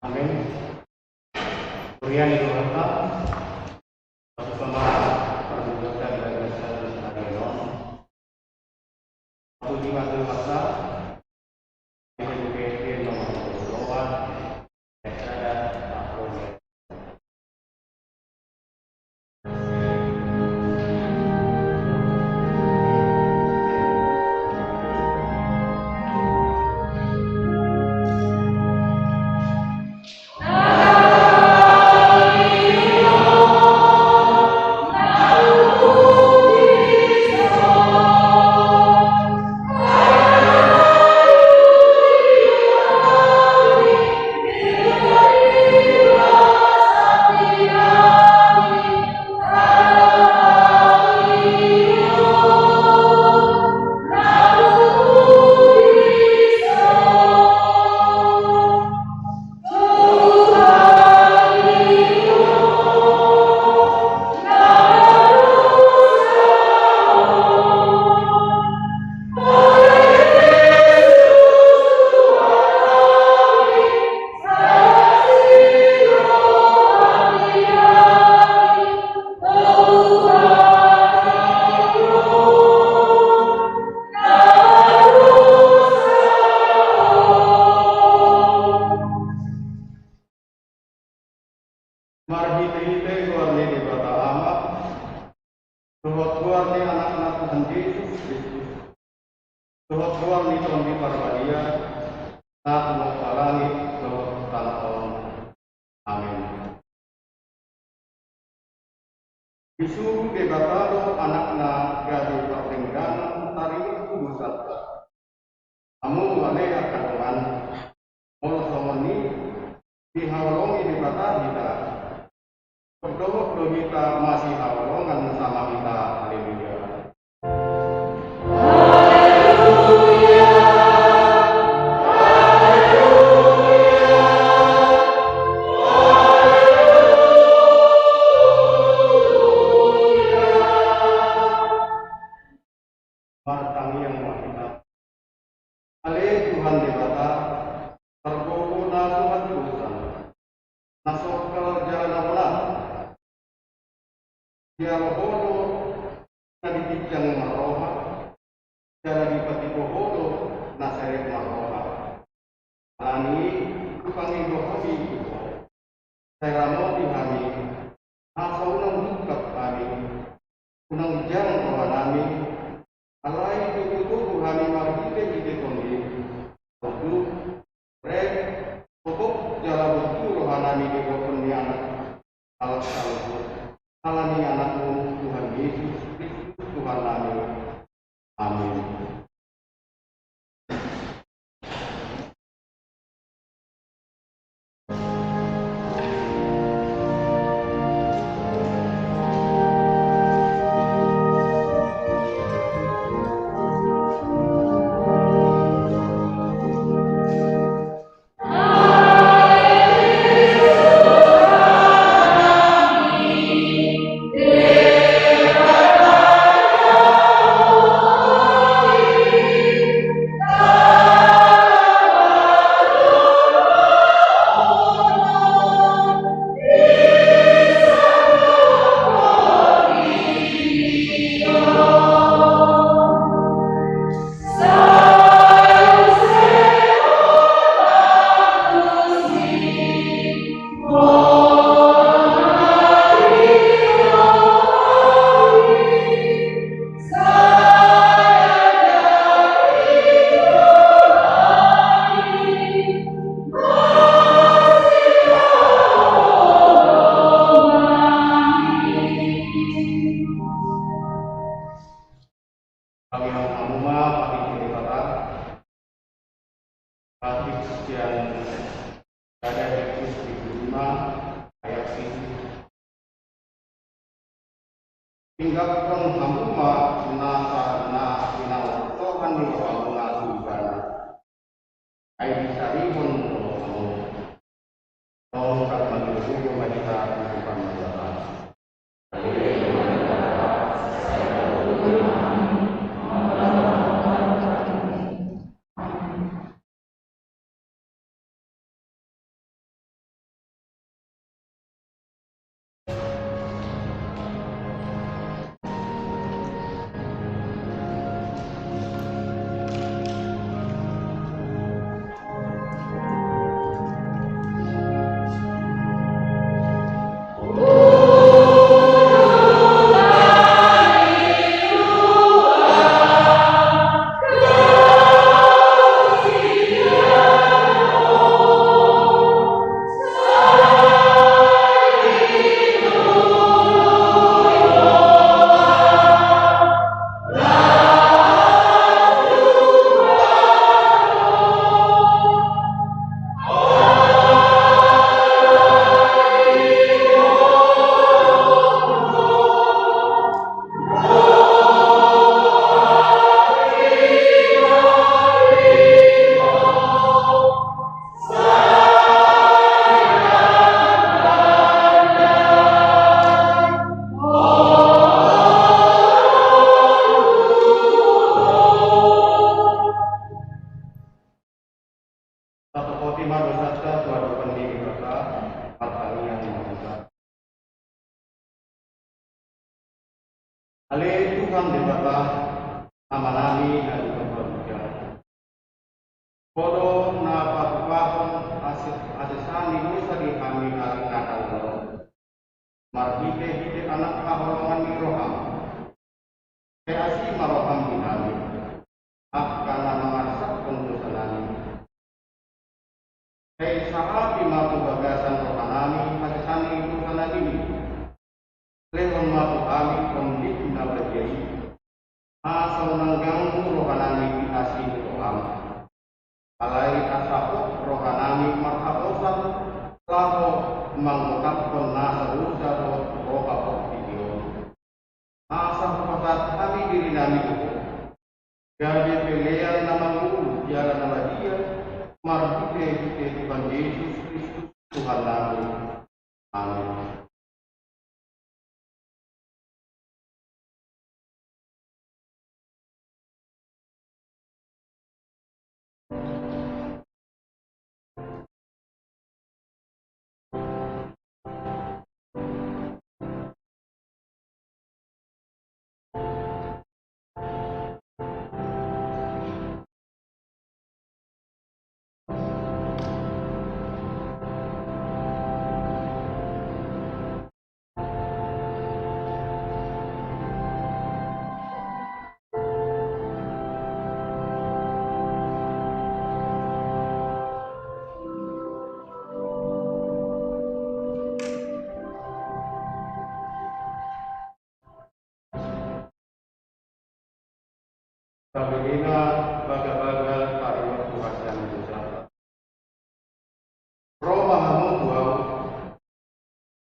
Amin. Kemudian Ibu Bapak, bersama perbuatan dan kesehatan Stadion, waktu 5 masa, BPPT nomor 22, anak-anak Tuhan Yesus Kristus, Tuhan itu di Parbadia, saat mau langit, Tuhan. Amin. Isu debatado anak-anak dari pertenggangan tarik kudus sabda. Amu wale akan molo somoni dihawalongi debata kita. Berdoa kita masih hawalongan sama kita. Haleluya. asi maroham binami akan memarsak pengurusanani kay sahabi matu bagasan rohanani pasisani urusanani lewon matu kami pembit nabajai asal mengganggu rohanani asi roham alai asahuk rohanani marhabosan laho mangkapkan nasa usaro rohapok video asah pasat kami diri nami itu jadi pilihan nama guru jalan nama dia marbite Tuhan Yesus Kristus Tuhan kami. Amin. Kabelina baga-baga karimat Tuhan yang bersama. Roma hamuduau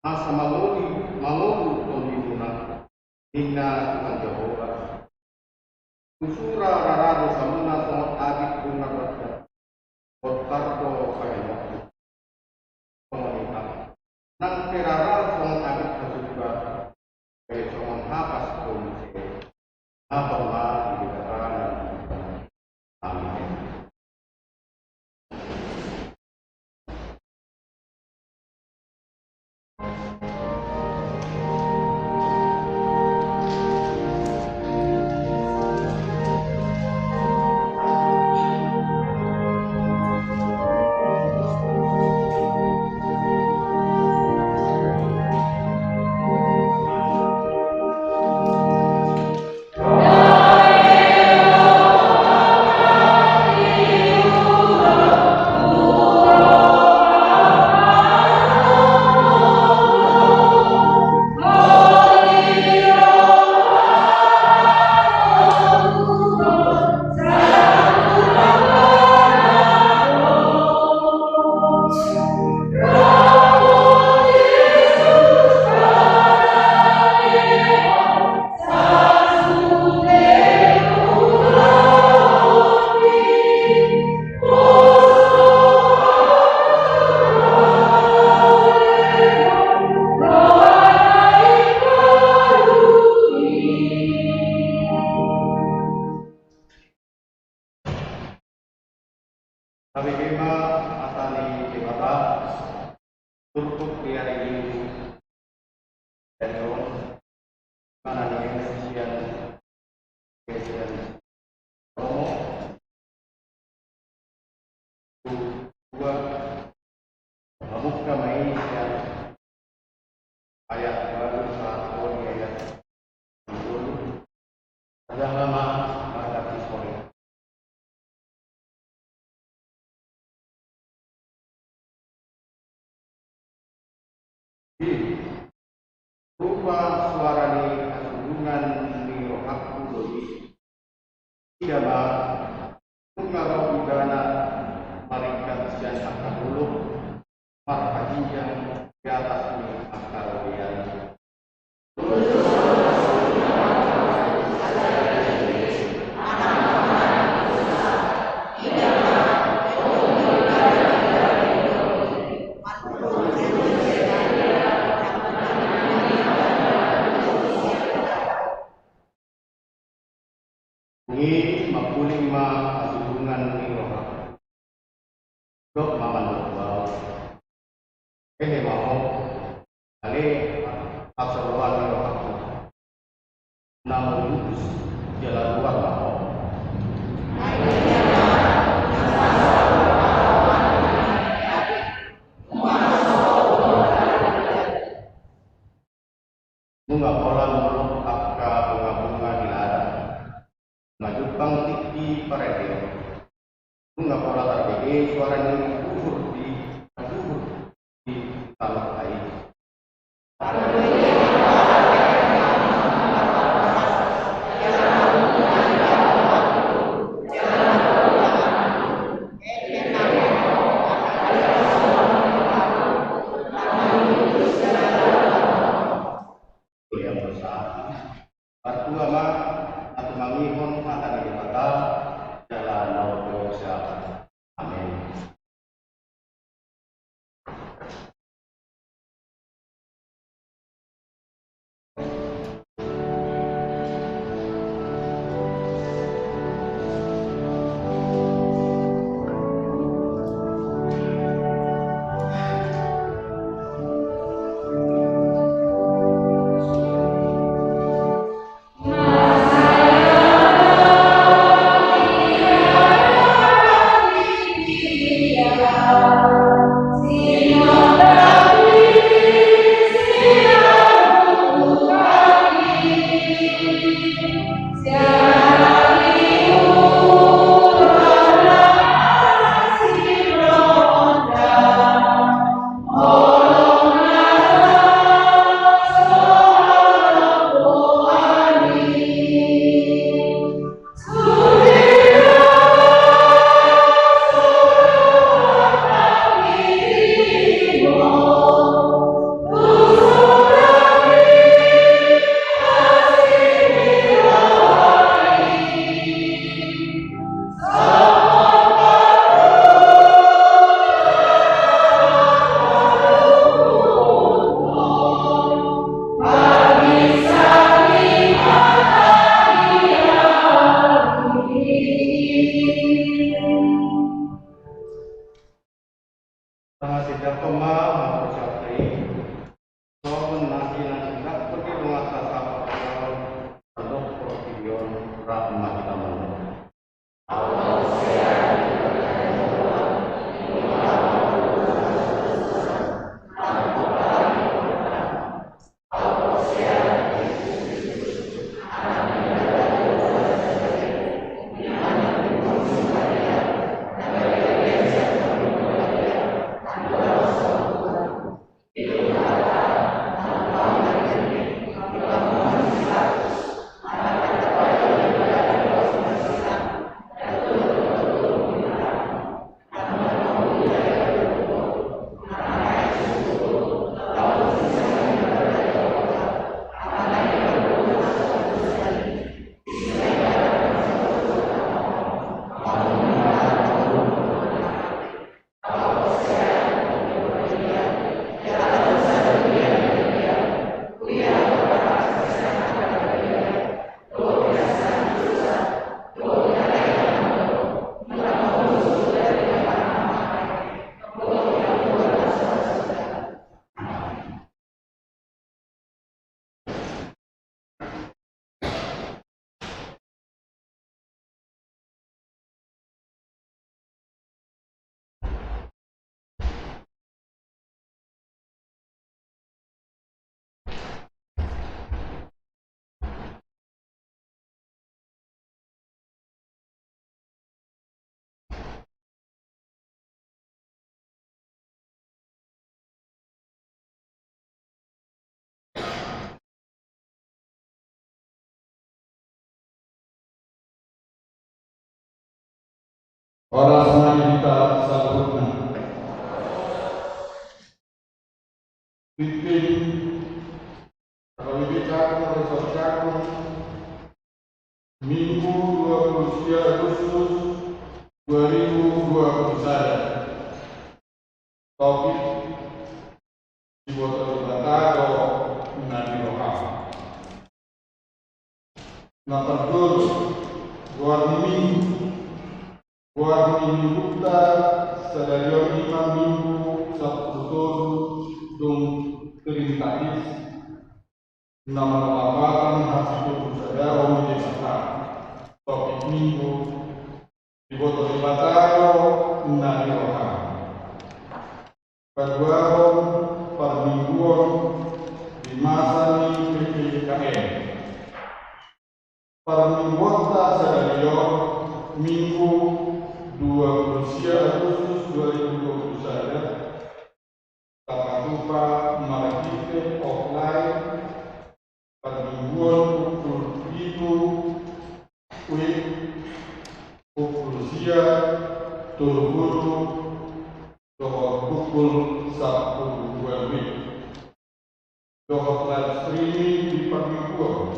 asa mangudi pembimuna inna Tuhan Jehovah. Usura rarado samuna songot agit bunga raja. Otkarto kainok. Komunita. Nang terara songot agit kasuba. Kaya songot hapas komite. Abang di dalam amin. Kami bima asani dewata turut di hari ini dan mana nih Presiden Romo dua membuka main yang ayat baru satu ayat 10 ada lama pada sore. Rupa suara ni hubungan ni rohakku doi tidak mengarau udana malaikat sian akan dulu marhajinya di atas ni akar dia. Ini mapuling hubungan ni rohak. Dok maman bau. Mau ale absoluan ni rohak. Namun lupus jalan luar mau. Bunga pola muluk akka bunga-bunga di ladang. Jepang tiki parede. Bunga pola tarbege suara yang gugur di tanah air. Yang besar. Batu lama atau mangihon akan dikata jalan Naudosa. Amin. Tidak pemah mempercayai bahwa nanti tidak pergi mengasah sahabat untuk provision rahmat kita menurut. Ora semanjita sabruna. Pimpin Rawibicaku Resorcaku Minggu 23 Agustus 2021. Topik Iboto Batado Nabi Roham. Nampakul Buat minggu kita sedaya imam minggu sabtutul dong terintais nama lapakan hasil saudara menjadi topik minggu di botol bataro nari roham perbuahan permingguan di masa ini PPKM permingguan Wota Seradio Minggu 20 Agustus 2021 Takatupa Marakite offline permingguan pukul 7 WIB pukul siang turguru dohot pukul 10 WIB dohot live streaming di permingguan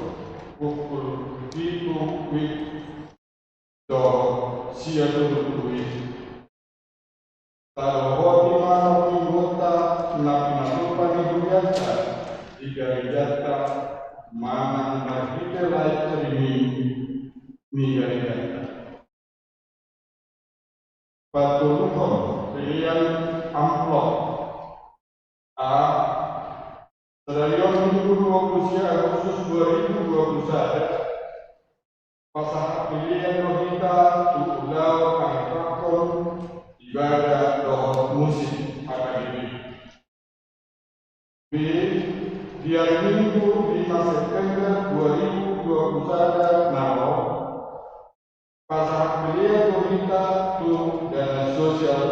pukul 7 WIB dohot siang turguru WIB taruh mana pinggota napinalupa di Budianta di Garijata mana margite live streaming di Garijata patuluhon pilihan amplop A Seradio Minggu 20 Agustus 2021 pasangan pilihan rohita tukulau kangkakon ibadah dohot musik akademik. B. Di hari Minggu 5 September 2021 Naro pasangan pilihan rohita tu dana sosial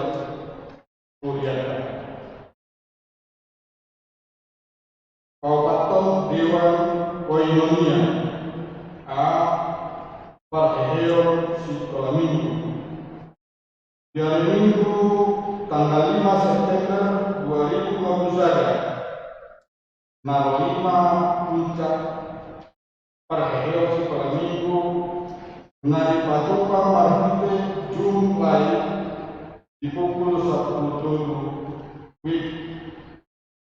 Puriata. Kaupaton Dewan Koinonia A. Parheo Sekolah Minggu. Di hari Minggu tanggal 5 September 2021 Naro 5 Puncak Parheo Sekolah Minggu Nari Patupa Marhite Jumlai di pukul 10 WIB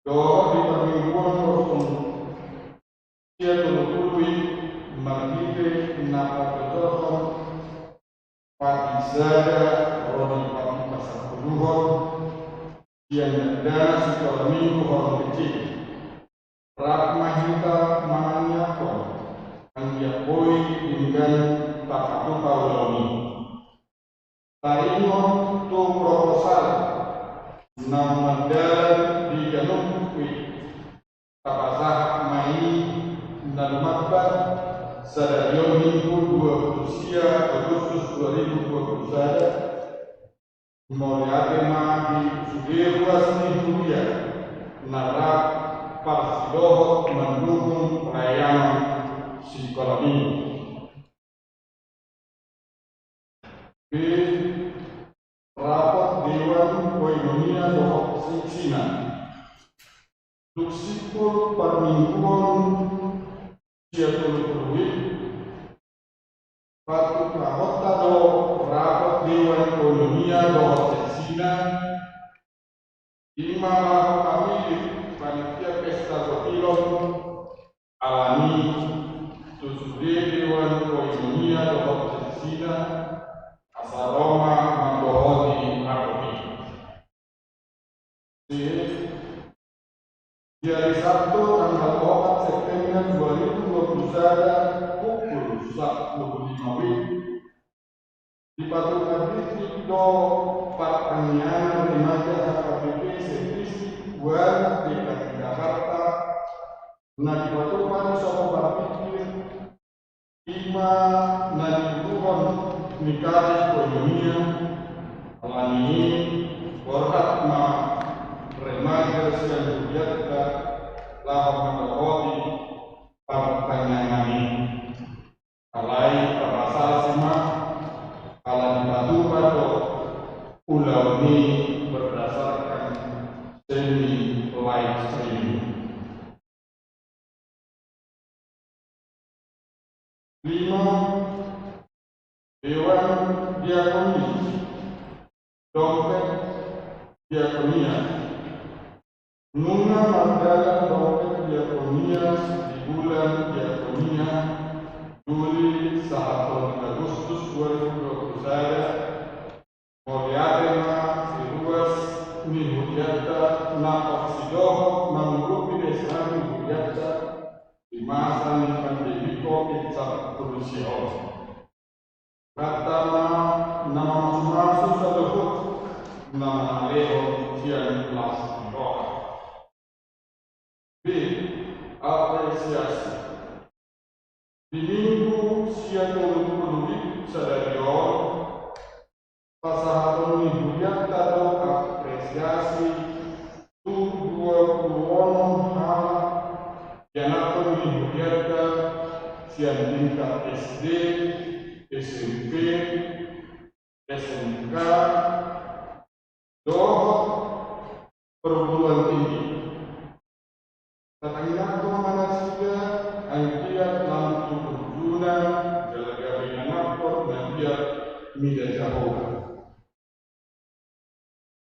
doa di permingguan kosong sia 20 WIB Marhite Napa Telepon Pati Zada Rodi Pati Pasar Kuduhon yang dana sekolah minggu orang kecil Rahmahita Manganyakon Anggia Boy dengan Takatupa Uloni Taringon tu proposal nama dalan di Ganukwi Tapasah Mai Nalumatbat Seradio Minggu 20 Agustus 2021 Moriatema di Sudirwas Nihuria Narak Parsidohot mendukung pelayanan sekolah minggu. B. Rapat Dewan Koinonia Dohot Siksina Tuksipul Permingguan Siatulu WIB Patu Kahota do Rapat Dewan Koinonia Dohot Siksina Imam Kami Panitia Pesta Sopilon Alami Tusude Dewan Koinonia Dohot Siksina Asaroma Mandohoti Aromi. Di hari Sabtu tanggal 4 September 2021 pukul 10.05 WIB di Patungan Distrik Do Patanian Remaja HKBP Servisik Buan DKI Jakarta Nadi Patungan Sopo Berpikir Ima Nadi Tuhon Nikari Koinonia Alani Borhatma Remaja Sian Budiatka Lahor Mandawati Pertanyaan Alai Perasal Sima Alani Batu Bado Pulau ini berdasarkan semi live streaming. 5. Dewan Diakoni Dompet Diakonia Nuna Mandala Dompet Diakonia di bulan Diakonia Juli 1 Agustus 2021 Moriatema Siruas Mihujata Napaksidoh Mangrupi Desa Mihujata di masa pandemiko Itzak Kurusio Pertama, nama masuk tersebut nama Leo Tian Las Roha. B. Apresiasi. Di minggu siang SMK, Dohot perguruan tinggi. Tatangnya Manasida, Angkiat Lampu Berjuna, Jalagawi Nanapor, Nabiya Mida Jahoba.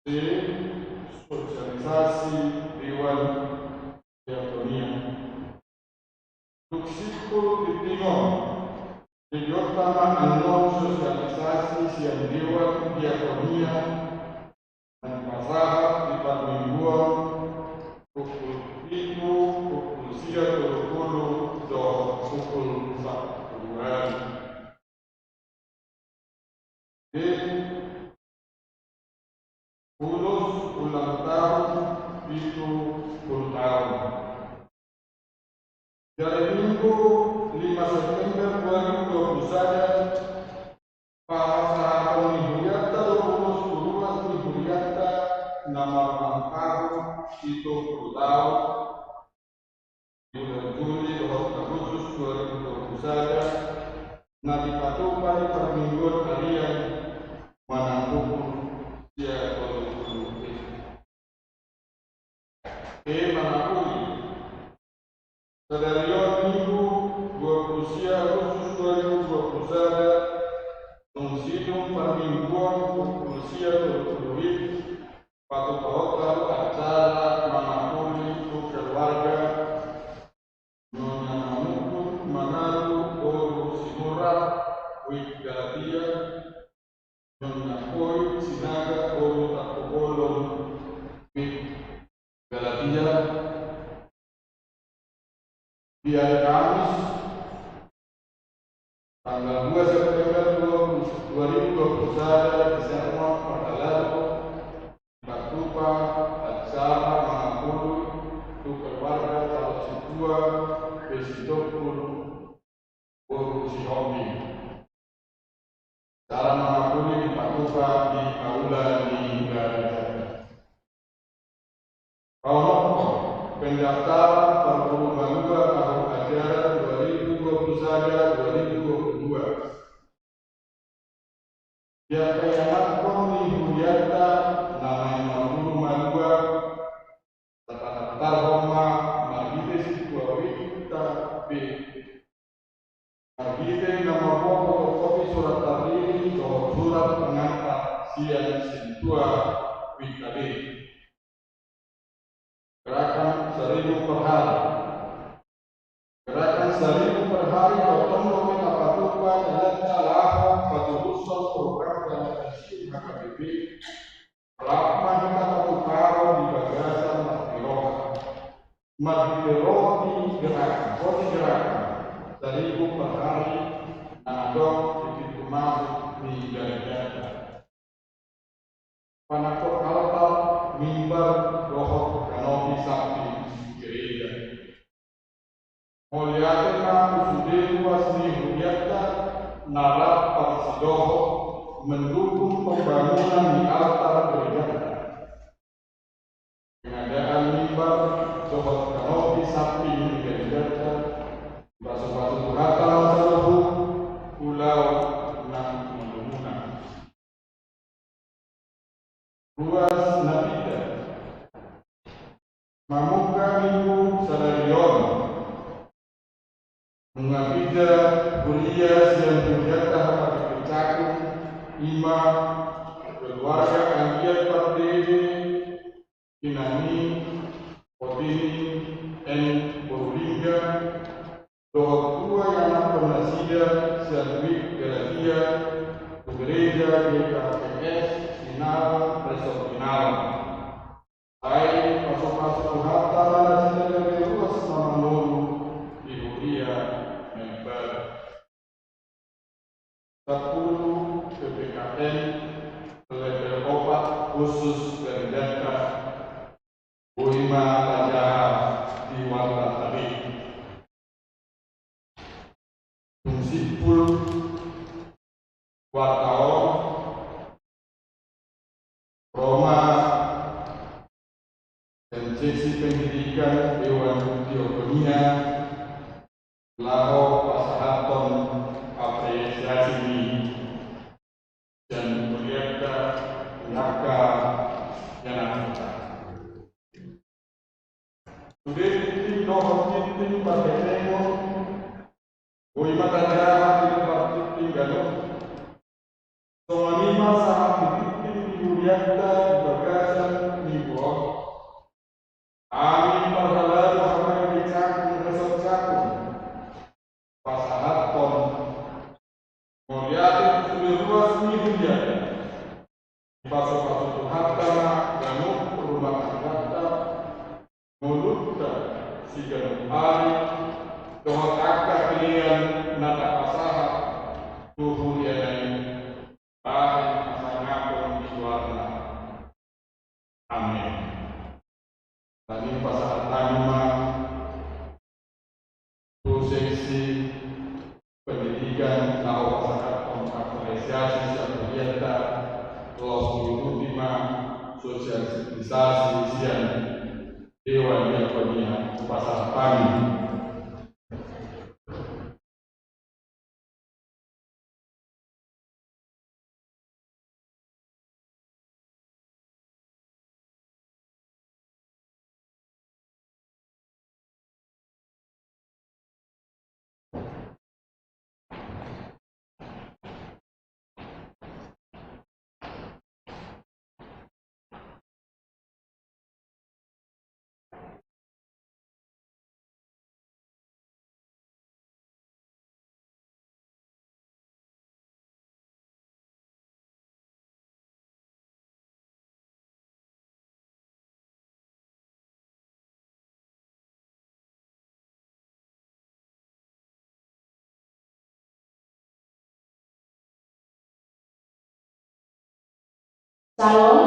C. Sosialisasi Dewan Diakonia. Tuksipul Itimong, Yogyakarta Anon sosialisasi siang Dewan Diakonia dan masyarakat di Parmingguan pukul 7, pukul siang 20, pukul 1. D. Urus ulang tahun 70 tahun. Dari Minggu 5 September 2021, Pak Nihuyata urus Uruas Nihuyata nama Pangkaru itu 10 tahun. Bulan Juli 2 Agustus 2021, Nabi Patupai Permingguan Harian Manapun dia 20. Manapun Sadarion Minggu 20 Agustus 2021, Nungsidung Permingguan pukul siang 20, Patu Hotel acara Manapun itu keluarga Nyonya Mamukun Manalu Boru Simurat Wik Galatia, Nyonya Koi Sinaga Boru Takubolong Wik Galatia. Di hari Kamis tanggal 2 September 2021 di Sermon Perdalaru Batupa acara Manapulu itu keluarga kalau Situa Besitopul Boru Sihomi. Acara Manapulu di Batupa di Kaula di Garaja. Pendaftaran perguruan tahun ajaran 2021-2022. Yang Kayakon Nihuyata namanya guru madua tata Roma Magite Situa Wita B. Magite nama fotokopi surat terdiri atau surat pengantar siang Situa Wita B. Gerakan 1000 per hari. Gerakan 1000 per hari Otono Wita Patupa dan Calaho Paturuson program dan pensiun HKBP Pelakman Wita Patuparo di Bagasan Martiro di gerakan 1000 per hari Nadok di pintu masuk di Gajah Panakot altar mimbar dohot kanopi sapi gereja. Mulyatena usude luas Nihuyata narap parsidoho mendukung pembangunan di altar gereja. Pengadaan mimbar dohot kanopi sapi gereja. Basuh-basuh kata masalahu pulau nang mengguna. Ruas Nabida Mamuka Minggu Sadarion Mengabida kuliah siang berjata pada Cakung 5 keluarga Angkiat Pardede Kinani Potini N. Borulingga Dohot tua yang Penasida Sianwik Galatia Gereja GKPS Final Resort Final. Hai masuk-masuk harta dan segala luas nama nuru Ibu Ria member 10 PPKN level 4 khusus dari data Buima Raja di Warta Tadi. Fungsi pul wartawan Roma dan seksi pendidikan Dewan Diakonia Laho Pasahaton apresiasi dan muliakan Moriatum suliruas Nihudia, Paso-paso Hatana, Ganuk, Rumah Anggata, Mulutta, Sigan Ari, Dohakaka Kalian, Nata Pasaha, Tuhu Yanai, Bahan Asangapun Iswarna. Amin. Tadi pasahan tanima, seksi pendidikan, tahu masyarakat apresiasi serta kelas ultima, sosialisasi sian Dewan Diakonia Pasar Tani. Salam.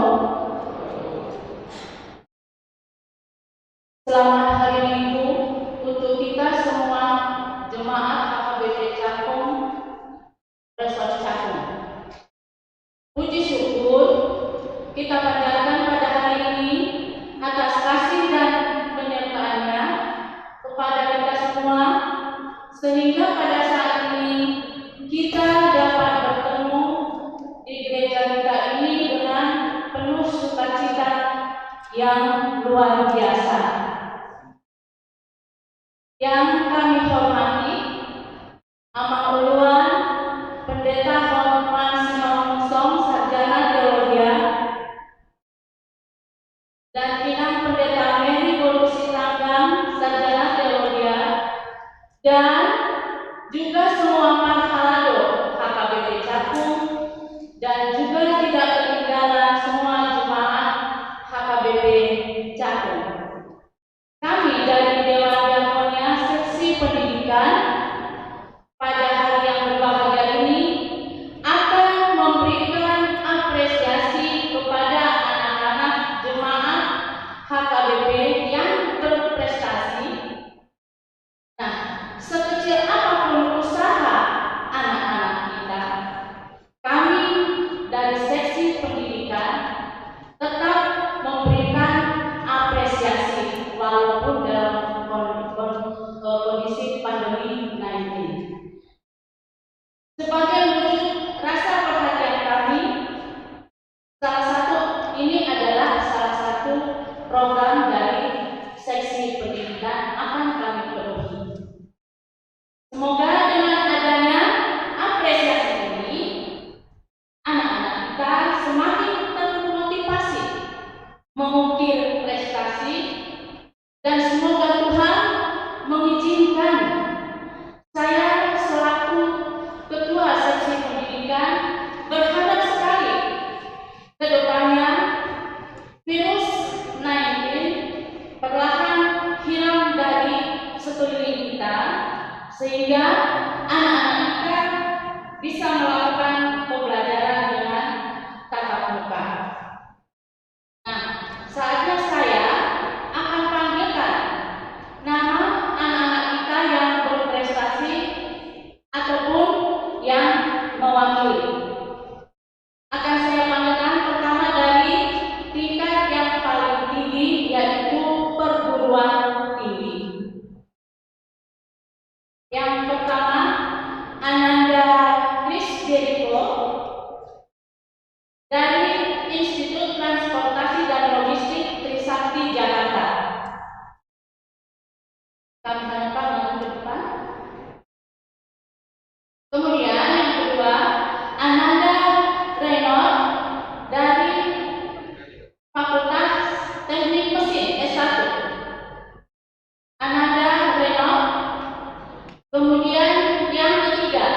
Selamat hari Minggu untuk kita semua jemaat HKBP Cakung, Resort Cakung. Puji syukur kita panjatkan pada hari ini atas kasih dan penyertaannya kepada kita semua, sehingga pada saat ini kita dapat bertemu di gereja kita ini dengan penuh sukacita yang luar biasa. Yang kami hormati Amang Uluan Pendeta Hotman Sinongsong, Sarjana Teologi, dan Inang Pendeta Mary Polusi Tanggang, Sarjana Teologi, dan juga semua Parhalado HKBP Cakung, dan juga tidak ketinggalan semua jemaat HKBP Cakung. Kami dari Dewan Diakonia Seksi Pendidikan pada hari yang berbahagia ini akan memberikan apresiasi kepada anak-anak jemaat HKBP yang berprestasi. Nah, sekecil apapun usaha anak-anak kita, kami dari Seksi Pendidikan tetap memberikan apresiasi walaupun dalam kondisi pandemi 19. Sebagai wujud rasa perhatian kami, ini adalah salah satu program dari Seksi Pendidikan akan kami penuhi. Semoga dengan adanya apresiasi ini, anak-anak kita semakin termotivasi mengukir prestasi, dan semoga Tuhan mengizinkan saya selaku Ketua Seksi Pendidikan berharap sekali ke depannya virus 19 perlahan hilang dari sekeliling kita, sehingga anak-anak kita bisa melakukan pembelajaran dengan tatap muka. Nah, saatnya saya akan panggilkan nama anak-anak kita yang berprestasi ataupun yang mewakili. Akan saya panggilkan pertama dari tingkat yang paling tinggi, yaitu perguruan tinggi. Yang pertama, Ananda Kris Jericho dari Institut Transportasi dan Logistik Trisakti Jakarta. Kami harapkan maju ke depan. Kemudian yang kedua, Ananda Reynolds dari Fakultas Teknik Mesin S1. Ananda Reynolds. Kemudian yang ketiga,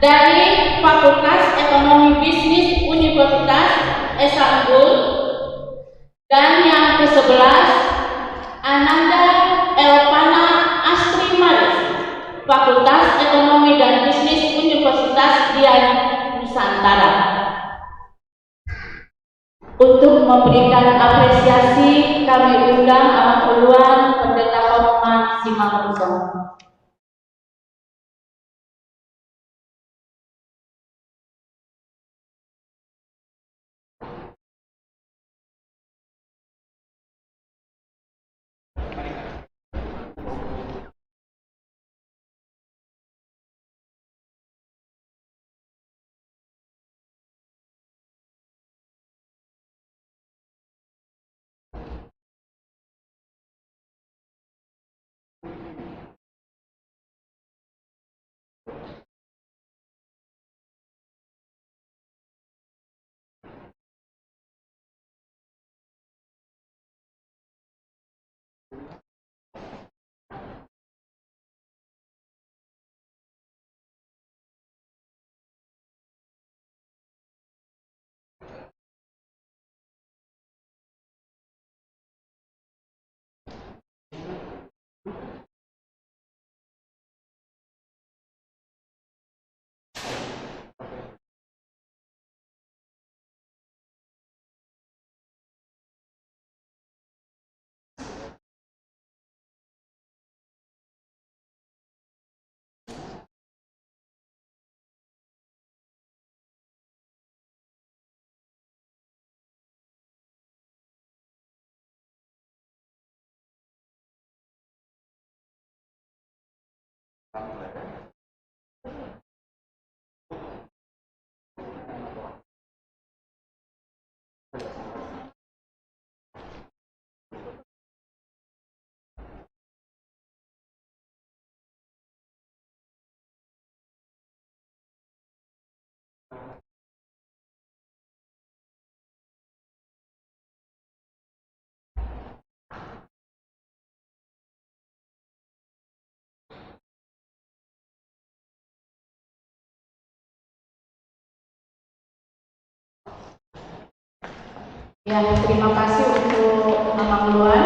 dari Fakultas Ekonomi Bisnis Universitas Esa Unggul, dan yang ke-11 Ananda Elvana Astri Maris, Fakultas Ekonomi dan Bisnis Universitas Dian Nusantara. Untuk memberikan apresiasi, kami undang Amat Uluan Pendeta Hotman Simangunkusumo. Ya, terima kasih untuk Amat Uluan.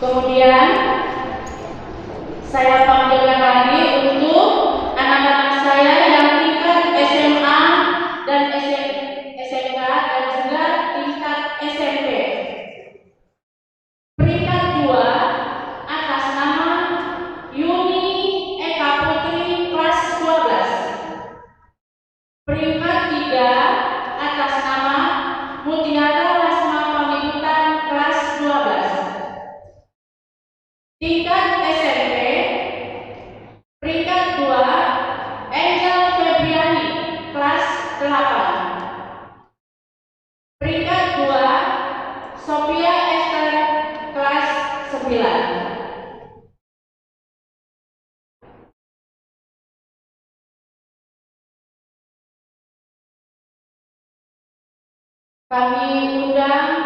Kemudian saya panggilkan lagi untuk anak-anak saya yang tingkat SMA dan SMK dan juga tingkat SMP. Peringkat 2 atas nama Yuni Eka Putri kelas 12. Peringkat 3 atas nama Mutiara Lasma Pamikutan kelas 12. Tingkat SMP, peringkat 2 Angel Febriani kelas 8. Peringkat 2 Sophia Esther kelas 9. Kami undang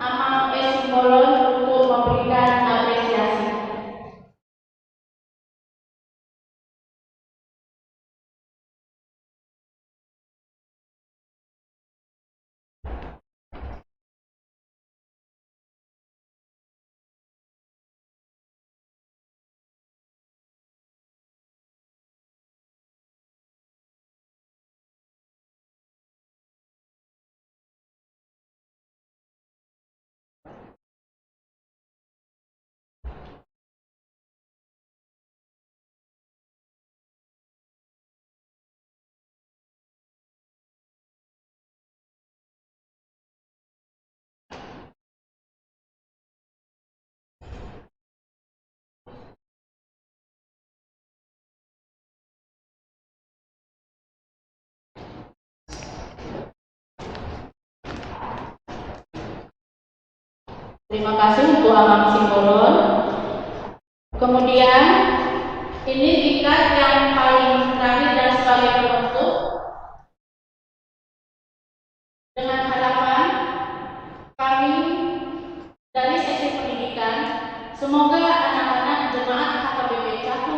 Amat Simbolon untuk memberikan apresiasi. Terima kasih untuk Amat Simbolon. Kemudian ini tingkat yang paling terakhir dan sebagai penutup, dengan harapan kami dari seksi pendidikan, semoga anak-anak jemaat HKBP Cakung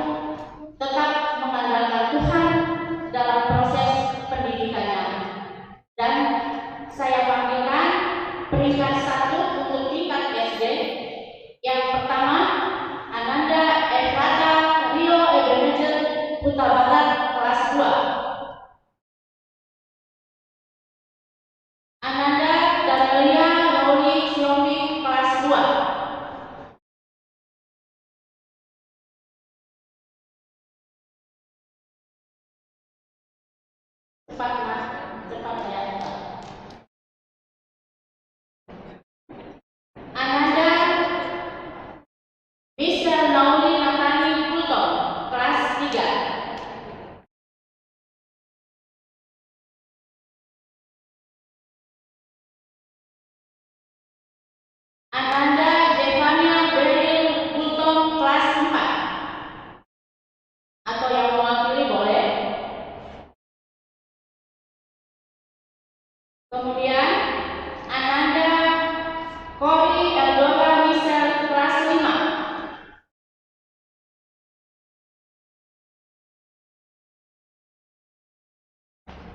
Cepat mas, cepat ya. Ananda Mr. Nauli Nakani Kulto, kelas 3. Ananda Devania Beryl Kulton, kelas 4. Atau yang mewakili boleh. Kemudian Ananda Kori Eldora Michelle, kelas 5.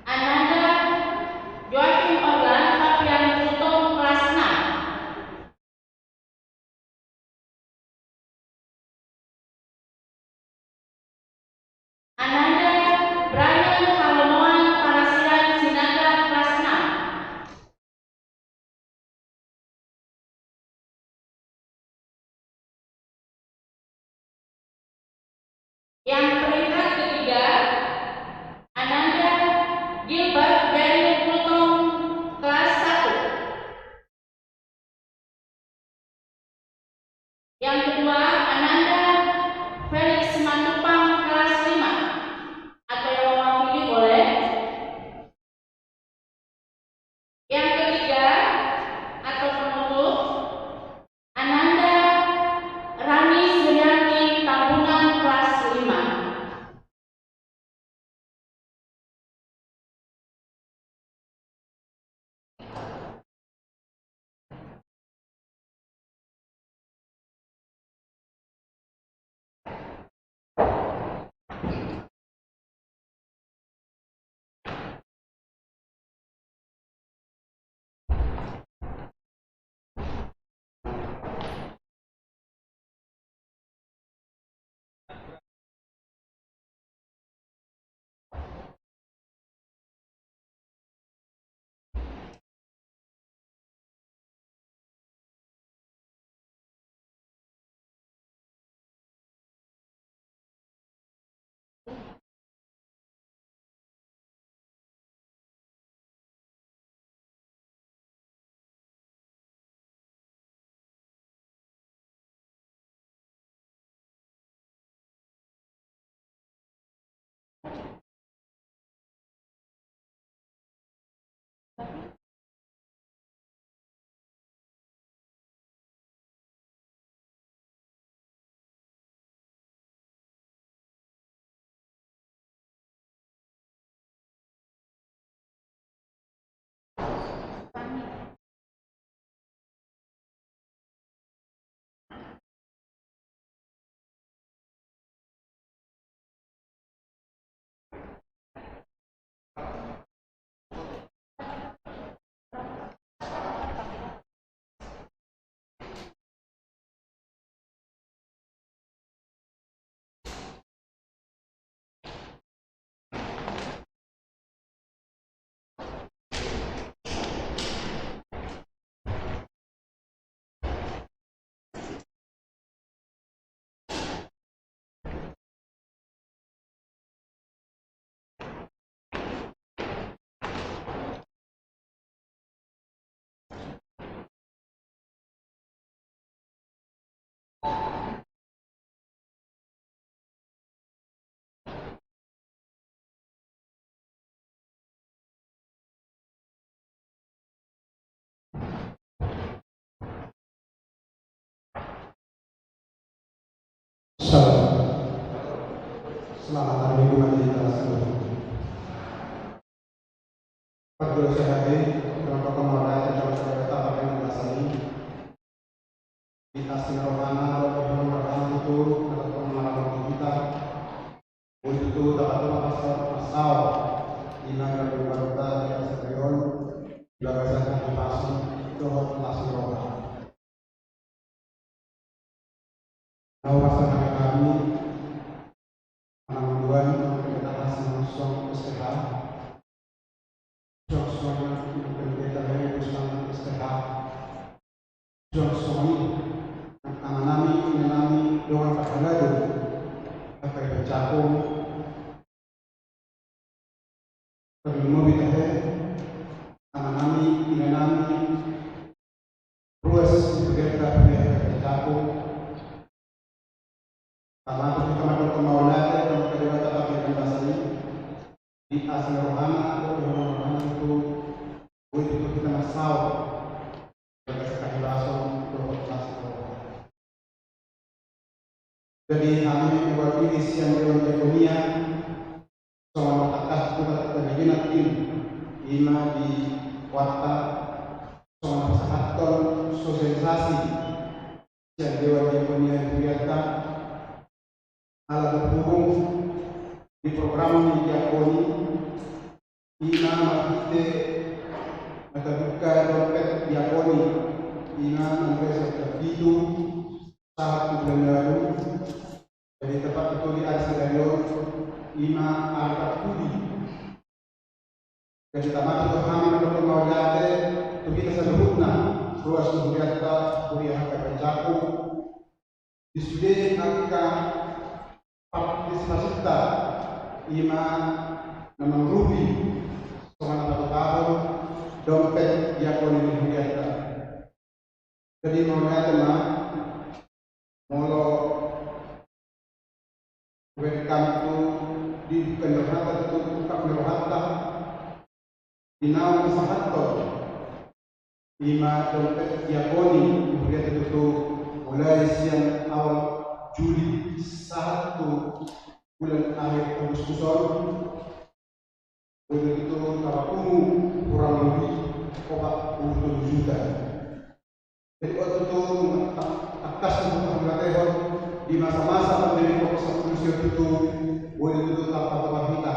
Ananda Joaquim Orlan Fabian Kulton, kelas 6. Ananda Brian Halomoan Parasiran Sinaga, kelas 6. Yang peringkat ketiga, Ananda Gilbert Beryl Kulton, kelas 1. Yang kedua, Ananda Felix Matupang, kelas 5. Atau yang mewakili boleh. Yang ketiga atau penutup, Ananda Rani Suryati Tambunan, kelas 5. Selamat hari Minggu bagi kita semua. Perlu saya hadir dalam pertemuan dalam cerita apa yang dibahas kita sinar rohana rohani rohani itu dalam pemahaman kita untuk dapat masal inaga berbarota di aserion bagasan dipasang itu langsung rohani. Nawasan kami penangguhan kita langsung istilah Johnson berbeda dari usaha istilah Johnson menanami doang pakalado apa yang bercakap terima Kama kita matul kemaulatan dan kedua tetap yang basali di asal rohana atau rohana itu kita masau bagi sekali rasul untuk masuk. Jadi kami buat ini siang dalam dunia soal atas kita terjadi ima di warta soal sahaton sosialisasi yang dewan dunia biarta ala berhubung di program diakoni ima kita buka dompet diakoni ima mempersiapkan terpidu saat bulan lalu dari tempat itu di Arsedario ima arta kudi dari tamat itu kami mendapat maulate itu kita sebutna ruas kuliah kuliah kerjaku di sudut angka partisipasi kita ima memang rubi selama 1 tahun dompet diakoni di kuliah kita. Jadi maulate mah molo welcome to di kendaraan itu buka kendaraan dinau sahato lima dompet diakoni kemudian itu mulai siang awal Juli 1 bulan akhir Agustuson itu kawakumu kurang lebih 47 juta. Jadi waktu itu atas untuk mengatakan di masa-masa pandemi COVID-19 itu boleh itu tanpa kita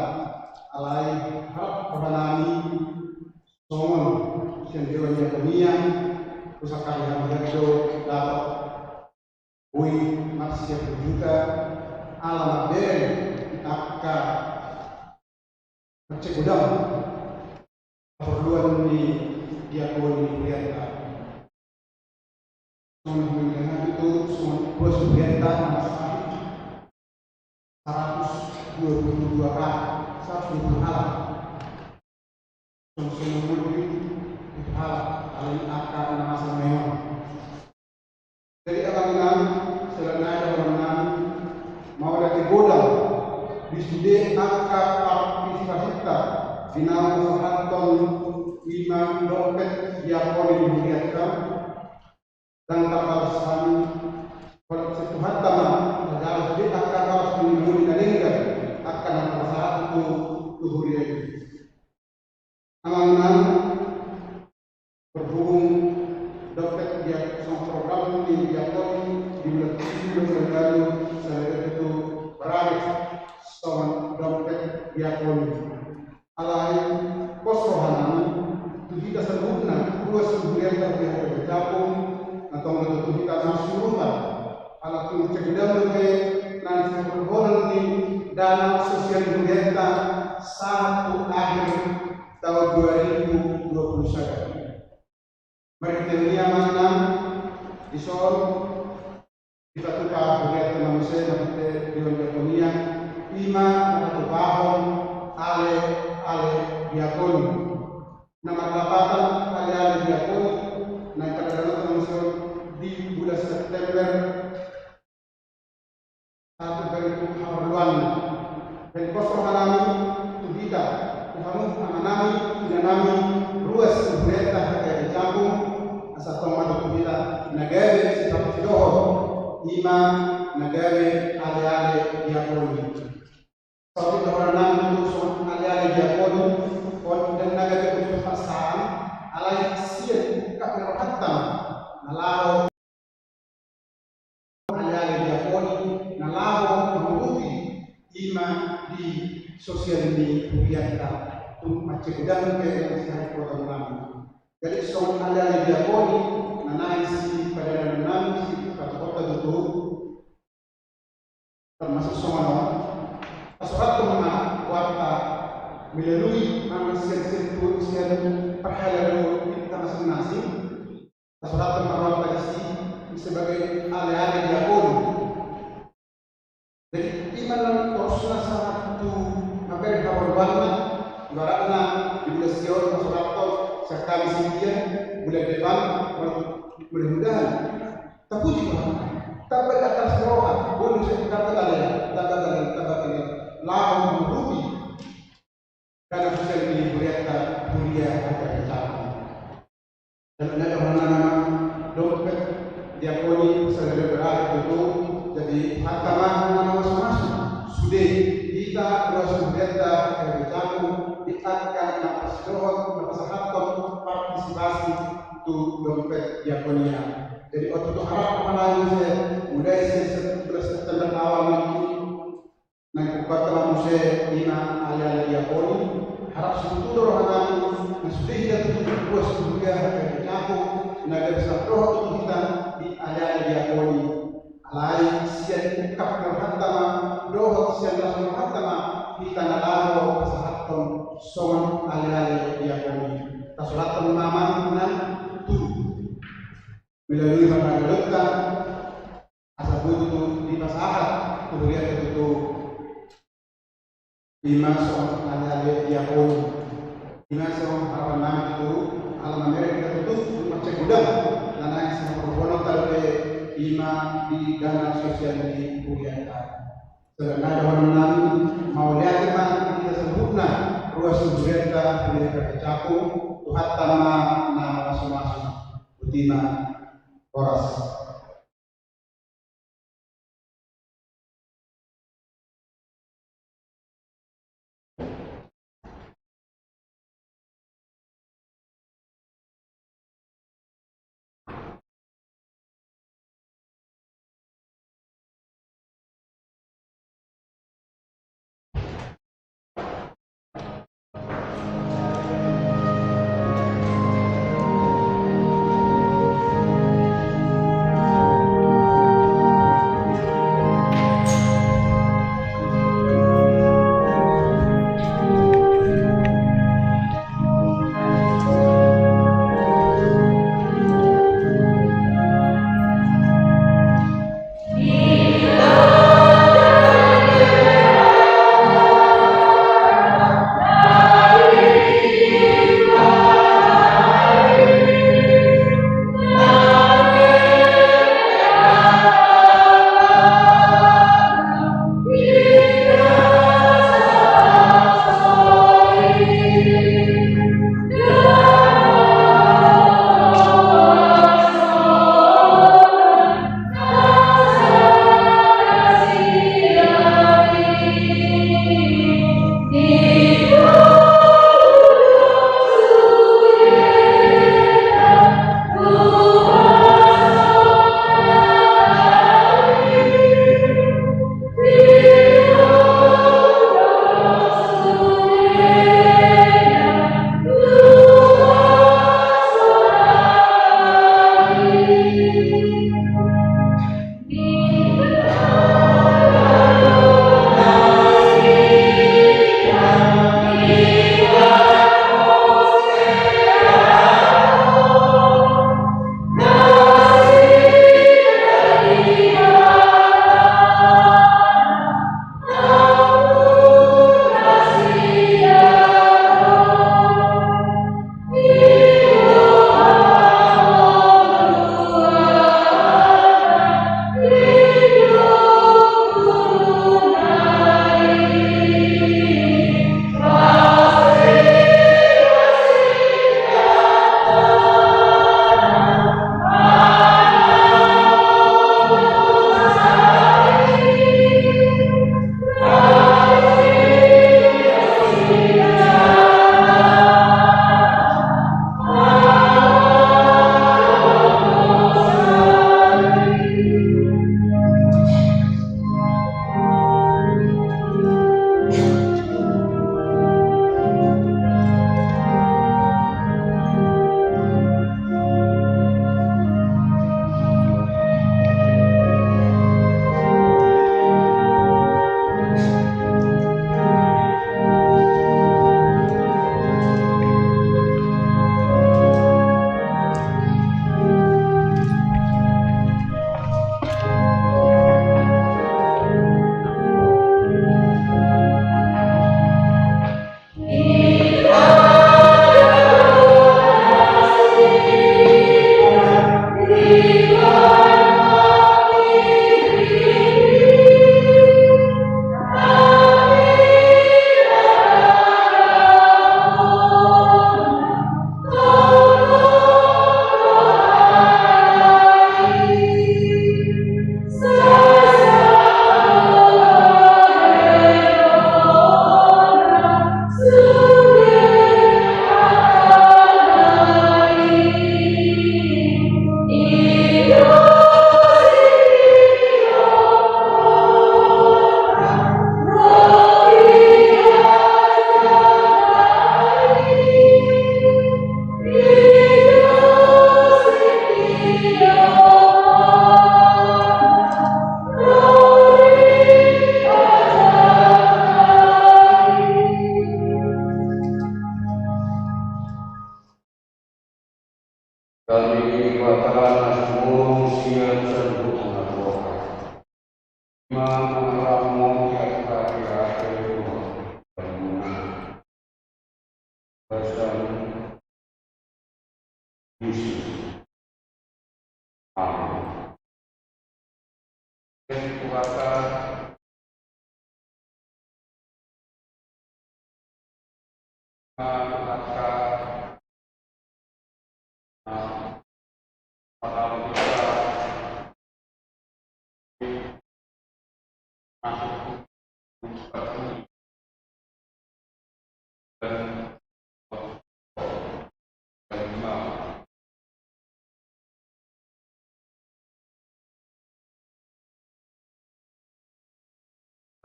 alai harap perbanani songon yang dewan dunia pusaka yang berdo dapat bui masih berjuta alam beren kita cek gudang perluan di diakoni priata dengan itu semua bos priata masalah 122 kali 120 hal semua hal paling akan masa memang. Jadi abang selain abang mau dari godang di studi angka partisipasi kita final sahaton 5 dompet diakoni diberikan dan terbarusan kalau setuhan taman harus di akan harus dimulai dengan akan masalah itu tuhurian. Amangan berhubung dompet dia sama program di diakoni di bulan lalu saya itu beralih soal dompet diakoni alai pos rohani itu kita sebutna dua sebulan terbiasa bercapung atau untuk kita masukkan alat untuk cegah lebih nanti berbohong di dana sosial budaya 1 akhir tahun 2021. Mereka mana di Sol kita tukar budaya manusia nanti di dunia 5 tahun ale diakoni nama dapatan ale diakoni naik ke dalam manusia di bulan September 1 2021 dan pos rohani itu kita kamu amanami dinami ruas pemerintah dari Jambung asal tomat kita negara seperti doh ima negara ale diakoni tapi orang itu soal ale diakoni dan negara itu pasal alai siap kak hatam nalau ale diakoni nalau menguruti ima di sosial di kita untuk mencegah keadaan program. Jadi soal ada diakoni nanasi pada nanam si kota itu termasuk soal asurat kemana warta melalui manusia perhelatan kita masing-masing asurat kemana tadi sebagai ale diakoni. Jadi iman Rasulullah satu hampir kawan-kawan ibaratnya di bulan Sion Rasulullah sekali sekian bulan depan mudah-mudahan terpuji Tuhan tapi atas bawah boleh saya katakan Tuhatama na masuk sudah kita terus berita kerjaku diangkat na pasidohon na pasahaton partisipasi tu dompet diakonia. Jadi waktu itu harap kemana saya mulai saya September awal ini naik kuat telah saya ina ayah diakoni harap seluruh orang yang sudah kita tutup bos juga kerjaku naga bisa doh kita di ayah diakoni alai sian ukap kerhatama doh sian langsung kerhatama kita nalaro pasahaton songon ayah diakoni tasulatan mama nan tu melalui makanan asal itu di pasahat kemudian itu 5 soal ada diakoni 5 soal harapan nama itu alamat mereka kita tutup macam gudang karena yang sama propono talpe 5 di dana sosial di kuliah sedangkan ada orang lain mau lihat teman kita sebutna ruas subreta mereka kecapu Tuhan tanah nama masing-masing utima Horas. mengalami hari-hari bangunan pesan Yesus. Amin. Dan kuasa kalau kita masuk seperti dan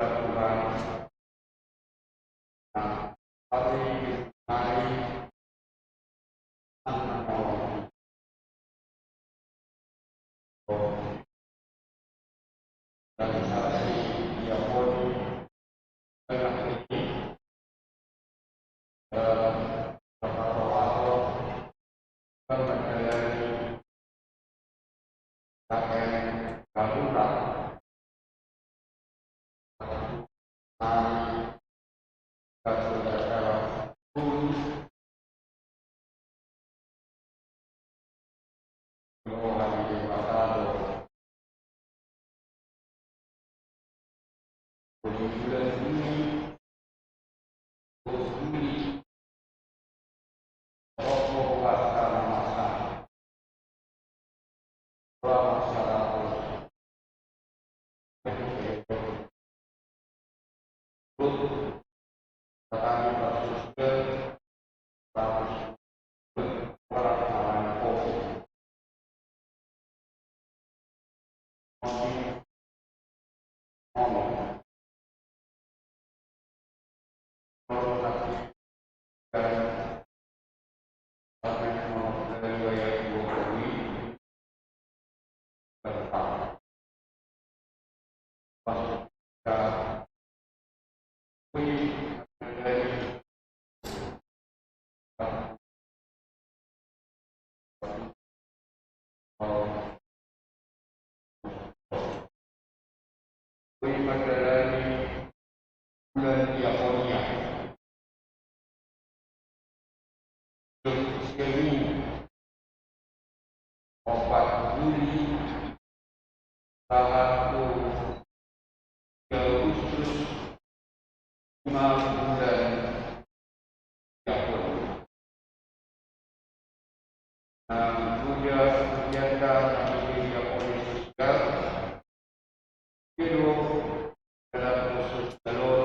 Tuhan hari dan saksi dia pun telah ini beberapa menjalani sampai darurat hari dan saudara pun hari dewasa bulan ini Juli Rokok pasca masa masyarakat kami bersyukur pelaksanaan COVID. Menjalani bulan diakonia semi 4 Juli satu Agustus 5 bulan diakonia. Kegiatan diakonia sosial itu dalam khusus jalur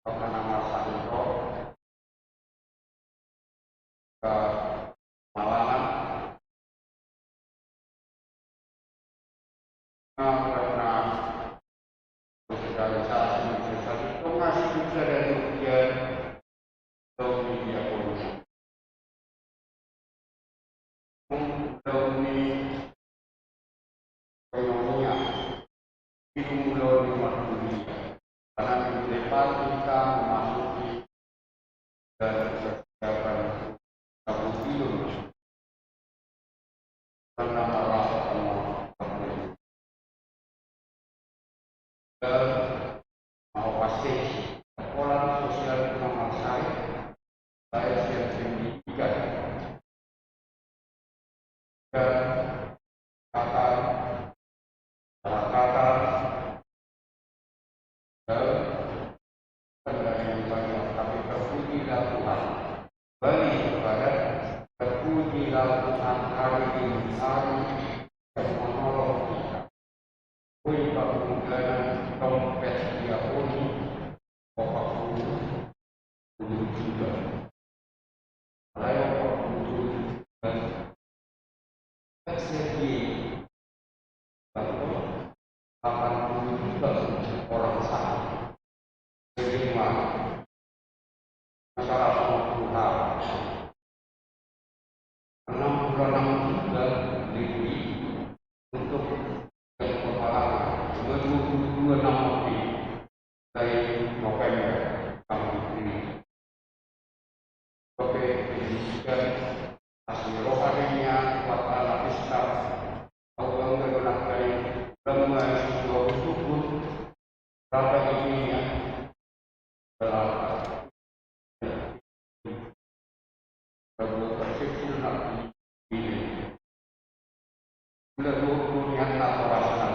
nama Santo ke Malangan karena sosialisasi itu masih bisa dari ujian media politik melalui ekonominya itu melalui dunia karena di depan kita memasuki dan persiapan tahun itu karena arah dan mau pasti sekolah sosial nomor saya yang pendidikan dan kata dan yang banyak tapi terpujilah Tuhan bagi kepada terpujilah Tuhan hari ini hari yang menolong kita. Kui bangunan dompet diakoni Bapak Guru juga saya Bapak Guru dan SDG bahwa 83 orang sakit menerima masalah 60 hal 6 bulan juga diberi untuk kepala menunggu 2 November dari November tahun ini. Oke, pendidikan hasil rohaninya kuatan lapis Allah menggunakan lembaga sebuah syukur berapa ini ya? Berapa? Kalau persepsi nak ini, belum nyata orang orang,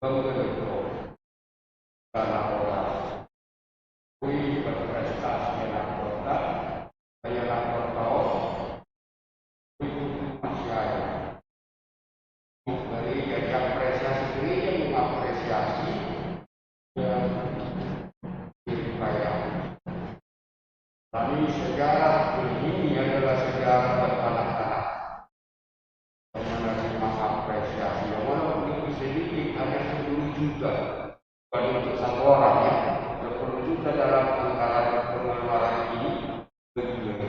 belum karena orang, kui berprestasi yang kota, saya lapor tahu, itu masih ada. Dari yang apresiasi gereja mengapresiasi yang dibayar. Tapi sejarah ini adalah sejarah berkanak-kanak menerima apresiasi. Walaupun itu sedikit, ada 10 juta. Bukan untuk satu orang ya, 10 juta dalam anggaran pengeluaran ini begitu.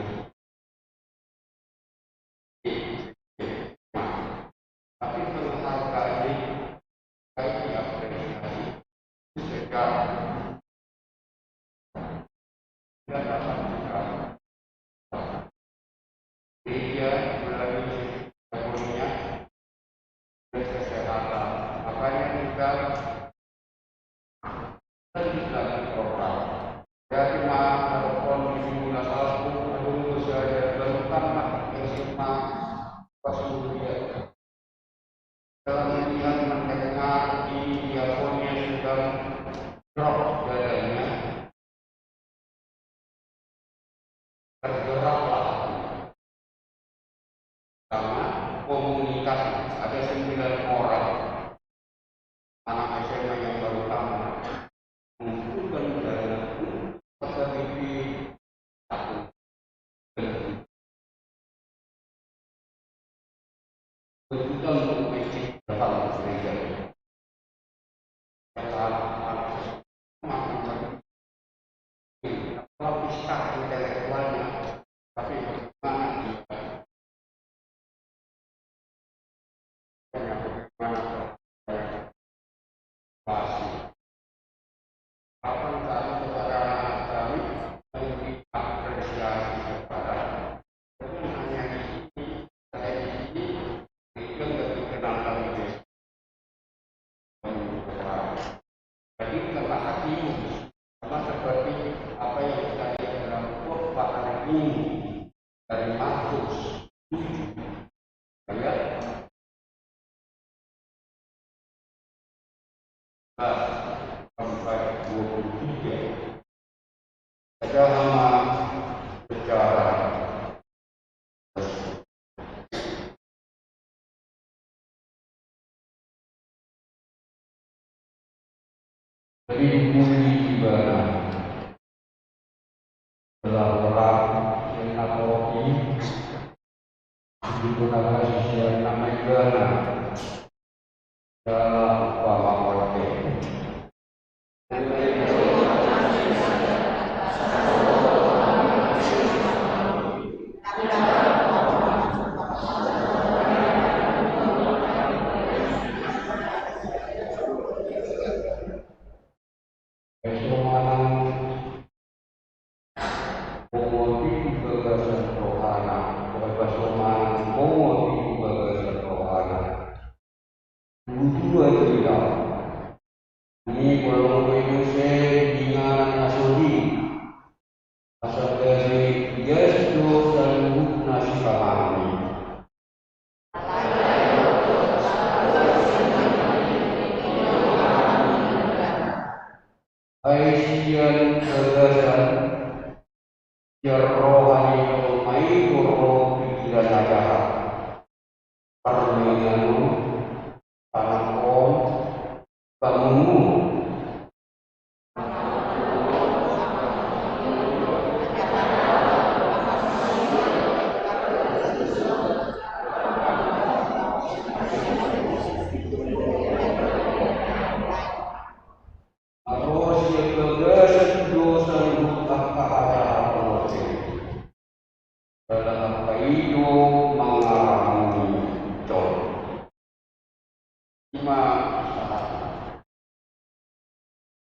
Tapi penghargaan ini baik diapresiasi sejarah dan dapat kita gereja melalui ekonominya dan kesehatan. Makanya kita lanjutkan program. Jadi kalau kondisi mula satu menunggu saja terutama SMA pas kuliah. Dalam melihat mendengar di diakonia sedang drop dadanya, tergeraklah karena komunitas ada 9 orang anak SMA yang baru tamat mengumpulkan dana seperti satu berjuta untuk masjid dalam gereja. Kalau bisa intelektualnya, tapi bagaimana juga bagaimana pasti kapan kali kepada anak kami memberi apresiasi kepada bukan hanya di sini, saya di sini itu tidak dikenalkan di desa. Jadi telah hatimu sama seperti apa yang kita lihat dalam khotbah hari ini dari Markus 7 ayat 23. Ada nama sejarah dari bumi di mana telah orang yang nakoki digunakan sesuai nama negara dalam upama kote. Aisyah kegasan rohani mai roh pikiran ajaran permainanu panakon bangunmu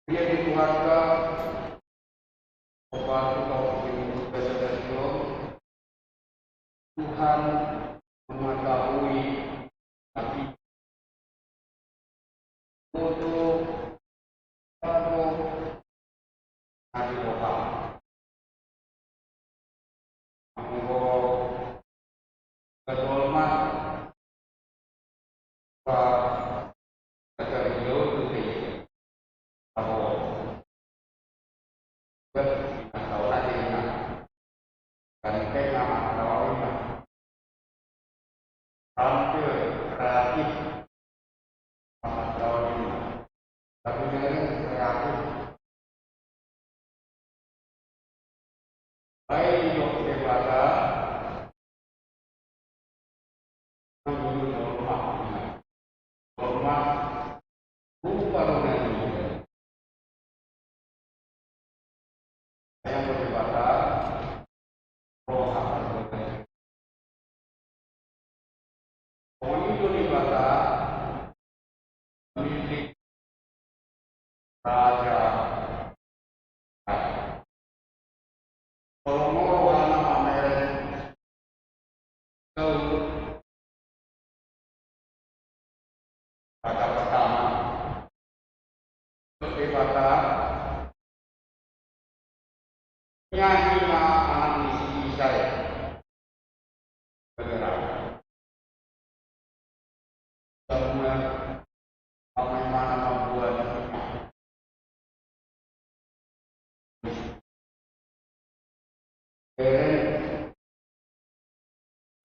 dia dikeluarga obat Tuhan mengetahui tapi untuk Adi doa. Monggo berhormat Pak Ketua Tuti Prabowo. Tahu lagi ingat. Dan tema tawarnya tampil kreatif tawarnya. Tapi dari kreatif baik Yogyakarta menjadi hormat rupa dunia yang berbeda roh pemilu di kota milik raja Solomo wana pameran ke pada pertama di kota nyanyi anak misi saya bergerak semua bagaimana membuat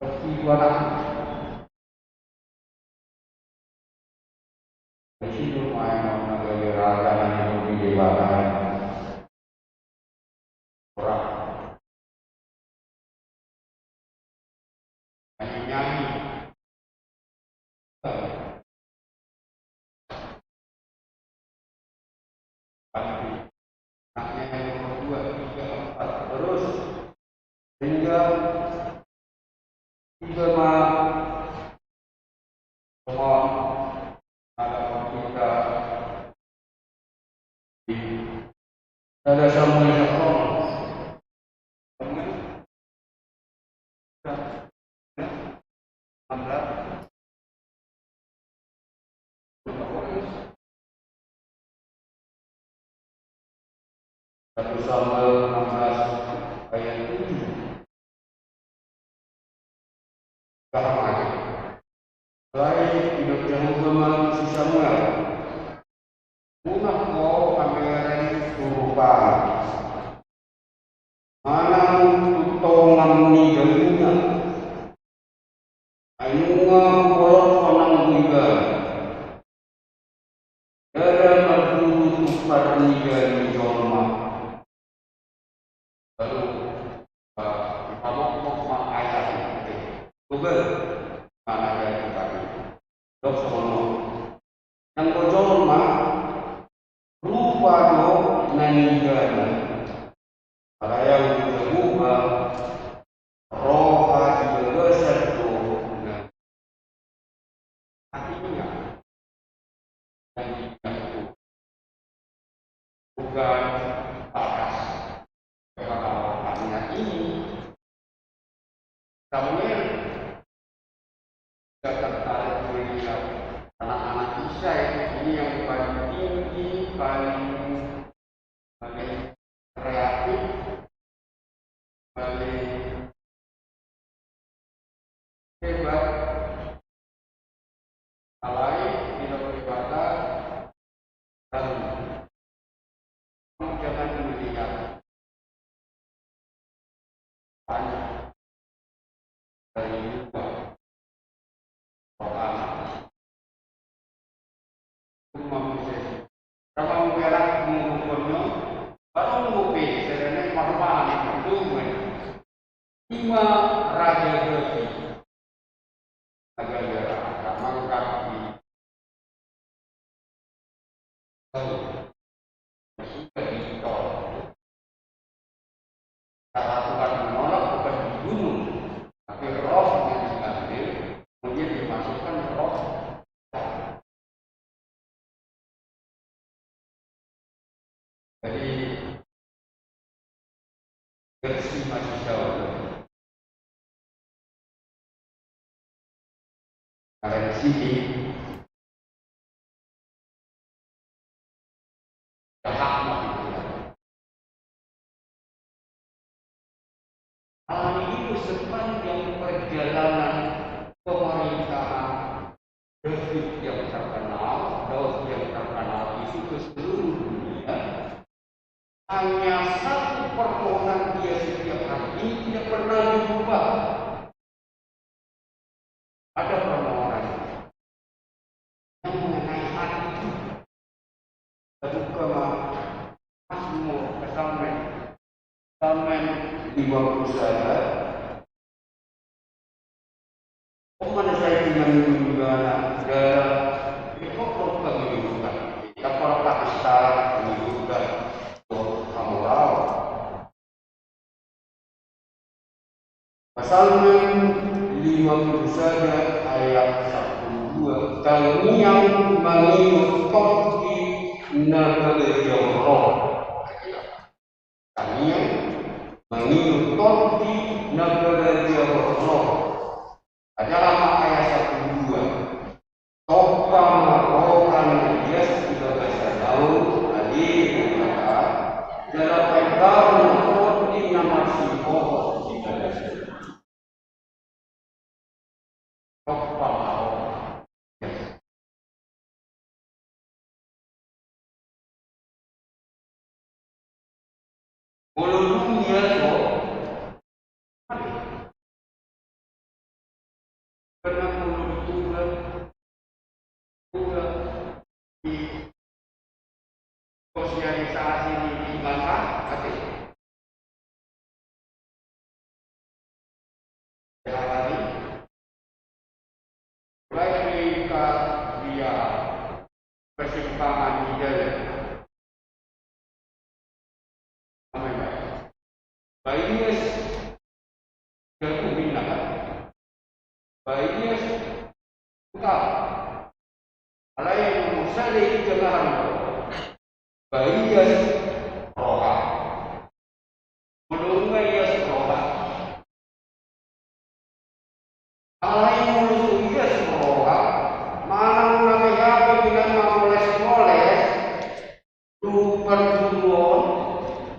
persiduan itu main mengenai raga yang lebih dewasa orang nyanyi anaknya yang nomor 2, 3, 4 terus hingga mohon ada kita ada Samuel Jacob satu Samuel 16 ayat 7 Rahmat baik hidup yang hukuman si Samuel punah kau kameren turupan mana tutongan ni galunya ayunga kolot panang buiga dalam berdulu tukar niga ni jolma lalu pamok mak ayat Google mana ayat tadi dok sono yang jolma rupa do nanigana yang berubah roha dibesar do artinya yang itu bukan batas kebakarannya ini Samuel tidak tertarik melihat anak-anak Israel ini yang paling tinggi, paling kreatif, paling hebat, lain tidak berkata dan jangan melihat banyak dari luar orang manusia. Kalau merah mengukurnya, baru mengupi sebenarnya marwah itu lima raja Turki negara melengkapi sudah ditolak. Cara Tuhan menolak bukan dibunuh, tapi roh yang diambil kemudian dimasukkan roh. Jadi versi masih jauh. Karena di sini hak hal ini sepanjang perjalanan pemerintahan Daud yang terkenal itu ke seluruh dunia. Hanya satu permohonan dia setiap hari tidak pernah diubah. Ada permohonan yang mengenai hati. Terutama Mazmur Psalmen 50 saja. Mana saya dengan menggana Ikut menyebutkan Apakah istara menyebutkan moral Psalmen 50 saja ayat 1-2. Kami yang mengikut di negeri Allah, kami yang mengikut di negeri Allah adalah ayat 1-2. Topang orang dia sudah bahasa Daud tadi berkata dalam pegang di nama Siko tidak topang orang. Mulut dia so karena mulut di sosialisasi di mana hati hari mulai ketika dia persimpangan di jalan bayinya jatuh bina bayinya engkau ada yang musali jemahan bayinya roha menunggu ia roha ala yang menunggu ia roha mana